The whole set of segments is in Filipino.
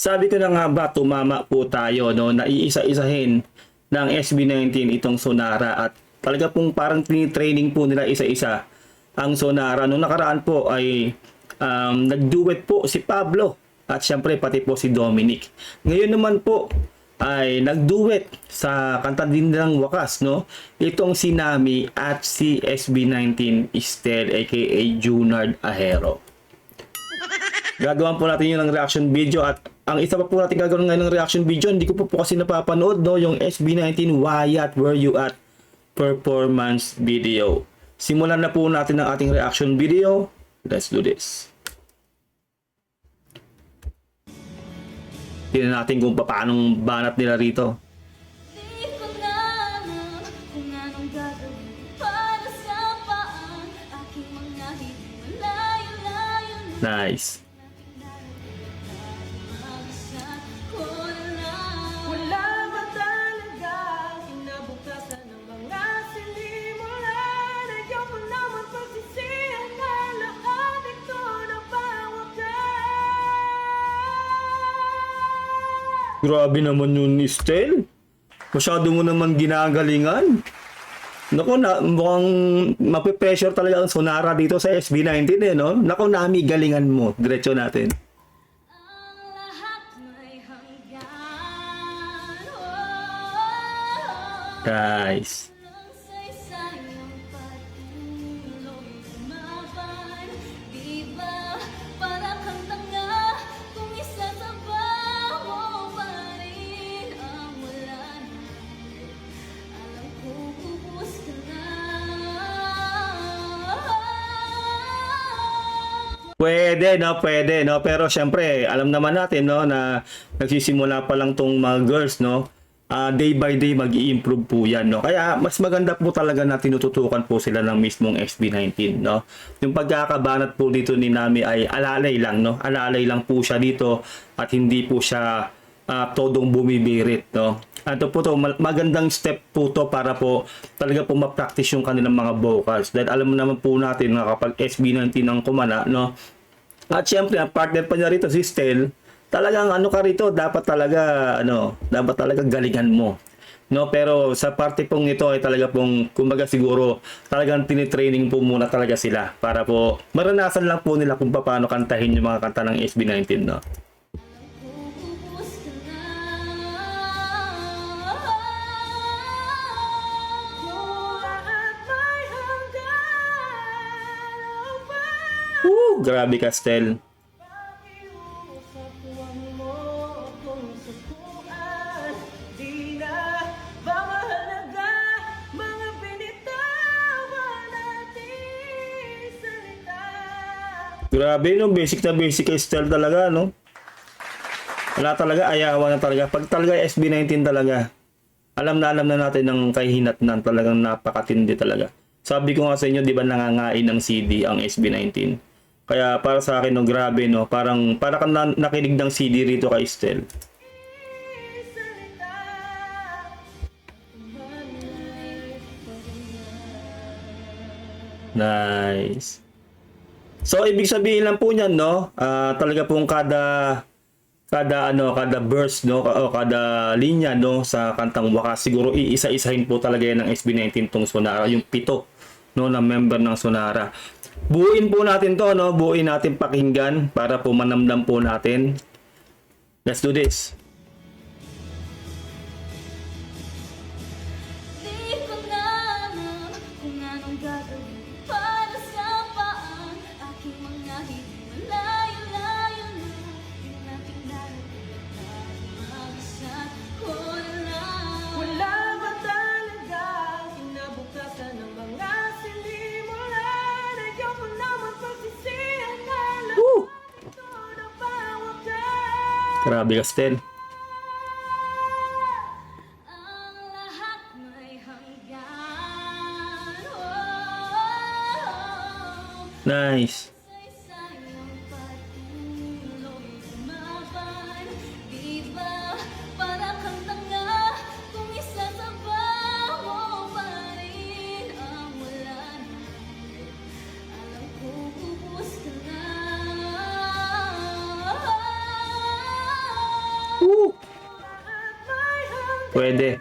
Sabi ko na nga ba, tumama po tayo, no, na iisa-isahin ng SB19 itong Sonara at talaga pong parang training po nila isa-isa ang Sonara. Noong nakaraan po ay nag-duet po si Pablo at syempre pati po si Dominic. Ngayon naman po ay nag-duet sa kanta din ng wakas, no? Itong si Nami at si SB19 Estel aka Junard Ahero. Gagawan po natin yun ng reaction video at ang isa pa po natin gagawin ngayon ng reaction video, hindi ko po kasi napapanood, no, yung SB19 Wyatt Where You At performance video. Simulan na po natin ang ating reaction video. Let's do this. Tingnan natin kung paano banat nila rito. Nice. Grabe naman yun ni Estel. Masyado mo naman ginagalingan. Naku, mukhang mape-pressure talaga ang Sonara dito sa SB19 eh, no? Naku, Nami, galingan mo. Diretso natin. Guys. Pwede, no? Pwede, no? Pero syempre, alam naman natin, no, na nagsisimula pa lang tong mga girls, no? Day by day mag-i-improve po yan, no? Kaya mas maganda po talaga na tinututukan po sila ng mismong SB19, no? Yung pagkakabanat po dito ni Nami ay alalay lang, no? Alalay lang po siya dito at hindi po siya todong bumibirit, no? Ito po to, magandang step po to para po talaga po ma-practice yung kanilang mga vocals. Dahil alam naman po natin na kapag SB19 ang kumana, no? At syempre, ang partner pa niya rito si Estel, talagang ano ka rito, dapat talaga galingan mo. No, pero sa parte pong ito ay talaga pong kumbaga siguro talagang tinitraining po muna talaga sila para po maranasan lang po nila kung paano kantahin yung mga kanta ng SB19, no. Grabe ka, Estel. Grabe, no? Basic na basic kay Estel talaga, no? Wala talaga, ayawan na talaga. Pag talaga SB19 talaga, alam na natin ng kahinatnan, talagang napakatindi talaga. Sabi ko nga sa inyo, di ba nangangain ng CD ang SB19? Kaya para sa akin, no, grabe, no? Para kang nakinig ng CD rito kay Estel. Nice. So, ibig sabihin lang po niyan, no? Talaga pong kada verse, no, o kada linya, no, sa kantang wakas, siguro iisa-isahin po talaga yan ng SB19 tong Sonara, yung 7, no, na member ng Sonara. Buuin po natin to, no? Buuin natin pakinggan para po manamdam po natin. Let's do this. Grabe ka, Estel. Nice. Pwede.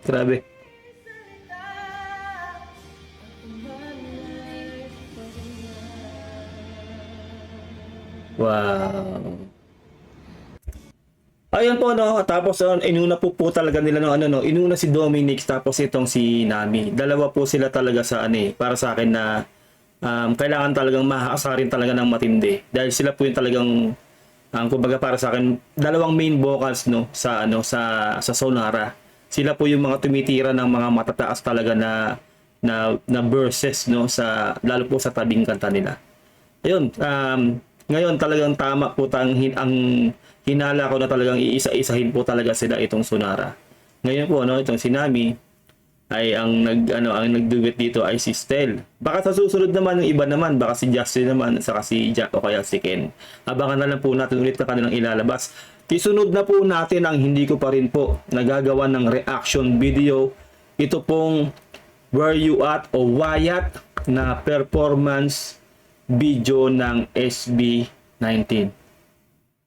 Grabe. Wow. Ayun po no, tapos inuna po talaga nila no ano no, inuna si Dominic tapos itong si Nami. Dalawa po sila talaga sa ano para sa akin na kailangan talagang mahaasarin talaga ng matindi dahil sila po yung talagang kumbaga para sa akin dalawang main vocals no sa sa Sonara. Sila po yung mga tumitira ng mga matataas talaga na verses no sa lalo po sa tabing kanta nila. Ayun, ngayon talagang tama po ang hinala ko na talagang iisa-isahin po talaga sila itong Sonara. Ngayon po no, itong si Nami ay ang nagduet dito ay si Stel. Baka sa susunod naman yung iba naman, baka si Justin naman saka si Jack o kaya si Ken. Abangan na lang po natin ulit na kanilang ilalabas. Isunod na po natin ang hindi ko pa rin po nagagawa ng reaction video. Ito pong Where You At o Wyatt na performance video ng SB19.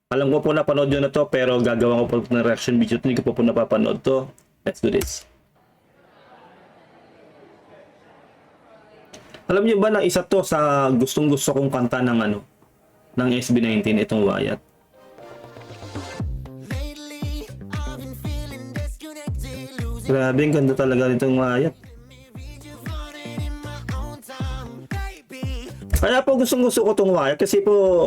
Alam ko po napanood nyo na to pero gagawa ko po ng reaction video. Hindi ko po napapanood to. Let's do this. Alam niyo ba na isa to sa gustong-gusto kong kanta ng ng SB19 itong Wyatt. Grabe, ang ganda talaga nitong Wyatt. Kaya po gustong-gusto ko itong Wyatt kasi po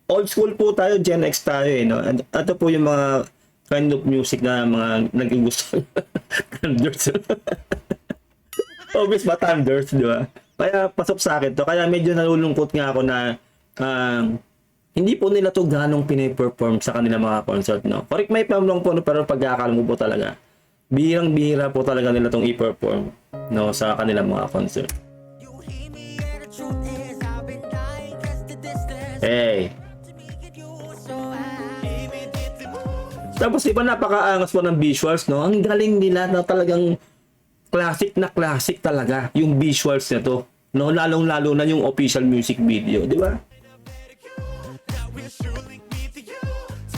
old school po tayo, Gen X tayo no. Ito po yung mga kind of music na mga nagigusto. Thunders. Obvious ba Thunders, di ba? Kaya pasok sa akin to. Kaya medyo nalulungkot nga ako na hindi po nila to ganong piniperform sa kanilang mga concert, no? Correct may pamlong po, no? Pero pagkakalam mo po talaga, bihirang-bihira po talaga nila tong i-perform, no? Sa kanilang mga concert. Hey! Tapos iba napakaangas po ng visuals, no? Ang galing nila na talagang classic talaga yung visuals nito, no? Lalong-lalo na yung official music video, di ba?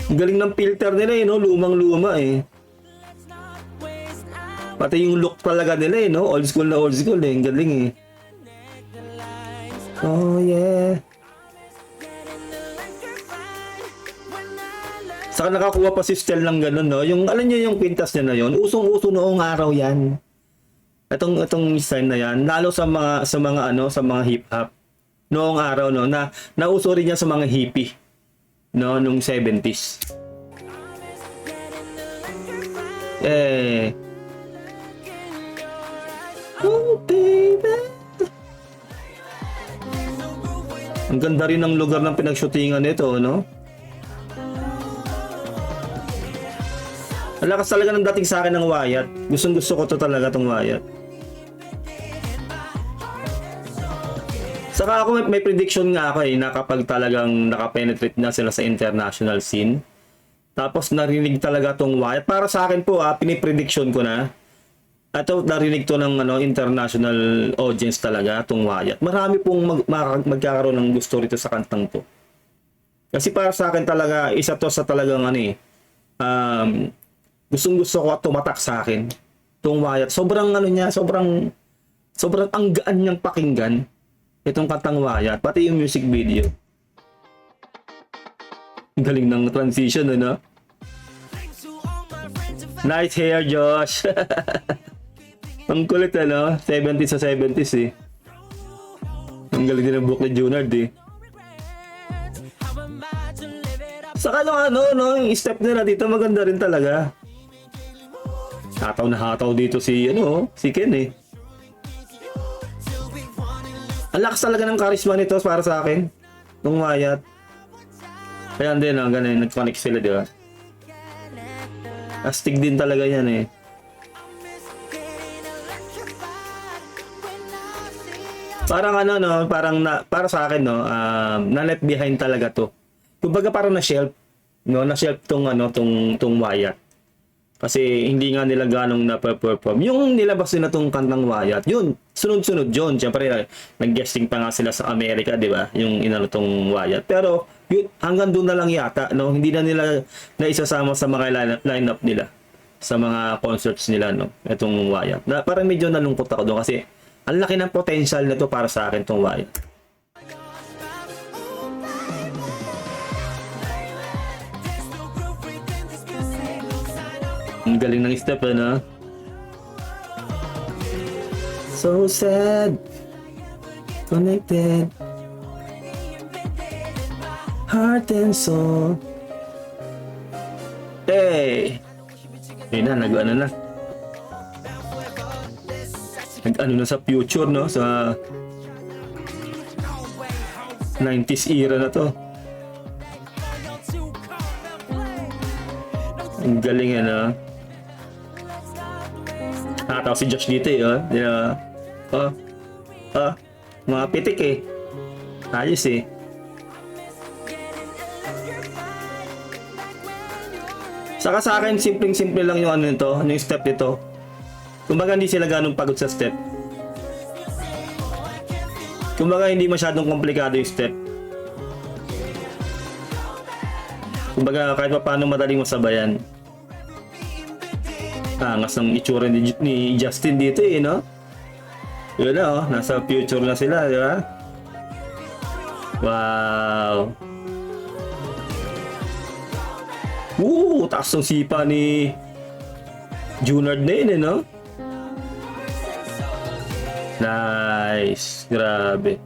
Ang galing ng filter nila no? Lumang-luma Pati yung look talaga nila no? Old school Ang galing Oh yeah. Saka nakakuha pa si Stel ng ganun, no? Yung, alam niyo yung kwintas niya na yon, usong-uso noong araw yan. Itong style na yan, lalo sa mga hip-hop. Noong araw, no? Nauso rin niya sa mga hippie, no? Nung 70s. Oh, baby. Ang ganda rin ng lugar ng pinagshootingan nito, no? Ang lakas talaga ng dating sa akin ng Wyatt. Gustong-gusto ko to talaga tong Wyatt. Saka ako may prediction nga ako na kapag talagang nakapenetrate na sila sa international scene. Tapos narinig talaga tong Wyatt. Para sa akin po, piniprediction ko na. At narinig to ng international audience talaga tong Wyatt. Marami pong magkakaroon ng gusto rito sa kantang to. Kasi para sa akin talaga, isa to sa talagang gustong-gusto ko at tumatak sa akin itong Wyatt. Sobrang sobrang ang gaan niyang pakinggan itong kantang Wyatt, pati yung music video. Galing ng transition, ano? Nice hair, Josh. Ang kulit, 70s sa 70s Ang galing din ng book ni Junard Saka yung step nila dito maganda rin talaga. Hataw na hataw dito si Ken Ang lakas talaga ng charisma nito para sa akin. Nung Wyatt. Kaya din ganun, nag-connect sila, di ba? Astig din talaga yan Parang para sa akin na left behind talaga to. Kumbaga parang na-shelf, na-shelf tong Wyatt. Kasi hindi nga nila ganong na-perform. Yung nilabas nila tong kantang Wayat, yun, sunod-sunod yun. Siyempre, nag-guesting pa nga sila sa Amerika, di ba? Yung inano tong Wayat. Pero, yun, hanggang doon na lang yata, no? Hindi na nila naisasama sa mga lineup nila. Sa mga concerts nila, no? Itong Wayat. Na, parang medyo nalungkot ako doon kasi ang laki ng potential nito para sa akin tong Wayat. Ang galing ng step, ano? So sad, connected, heart and soul. Hey! Yun na, nag-ano na. Nag-ano na sa future, no? Sa 90s era na to. Ang galing yan, ah. Nakatawa si Josh dito, eh, oh. Mga pitik, eh. Ayos, eh. Saka sa akin, simpleng-simple lang yung ano nito, yung step nito. Kumbaga, hindi sila ganun pagod sa step. Kumbaga, hindi masyadong komplikado yung step. Kumbaga, kahit pa paano madaling masabayan. Angas ng itsura ni Justin dito, eh, no? Yun na, oh. Nasa future na sila, di ba? Wow! Taas ng sipa ni Junard na yun, eh, no? Nice! Grabe.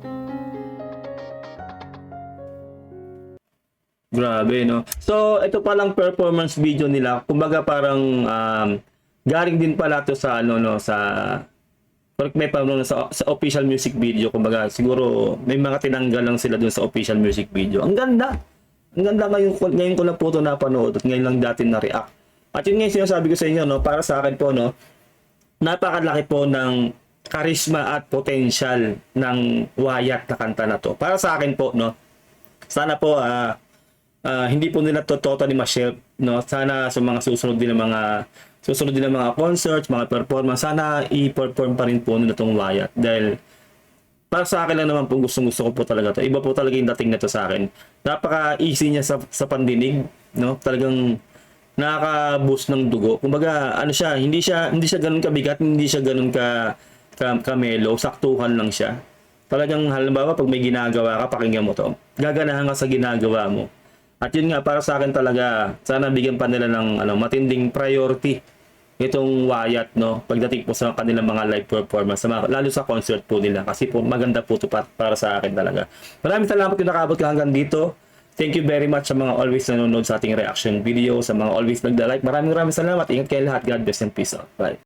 Grabe, no? So, ito palang performance video nila. Kumbaga parang galing din pala to sa ano, no, sa correct may pa sa official music video. Kumbaga siguro may mga tinanggal lang sila dun sa official music video. Ang ganda. Ang ganda ngayon ko lang po ito napanood at ngayon lang dati na-react. At yun nga yung sinasabi ko sa inyo, no, para sa akin po, no, napakalaki po ng charisma at potential ng Wayat na kanta na to. Para sa akin po, no, sana po hindi po nila to totally ma-share, no. Sana sa mga susunod din ng mga concerts, mga performance, sana i-perform pa rin po nila tong Wayat dahil para sa akin lang naman po gustong-gusto ko po talaga to. Iba po talaga yung dating nito sa akin. Napaka-easy niya sa pandinig, no? Talagang nakaka-boost ng dugo. Kumbaga, ano siya, hindi siya ganoon kabigat, hindi siya ganoon ka-melo, saktuhan lang siya. Talagang halimbawa pag may ginagawa ka, pakinggan mo to. Gaganahan ka sa ginagawa mo. At yun nga, para sa akin talaga, sana bigyan pa nila ng matinding priority itong Wayat, no, pagdating po sa kanilang mga live performance, lalo sa concert po nila. Kasi po, maganda po ito para sa akin talaga. Maraming salamat kung nakabot ka hanggang dito. Thank you very much sa mga always nanonood sa ating reaction video, sa mga always nagda-like. Maraming salamat. Ingat kayo lahat. God bless and peace out. Bye.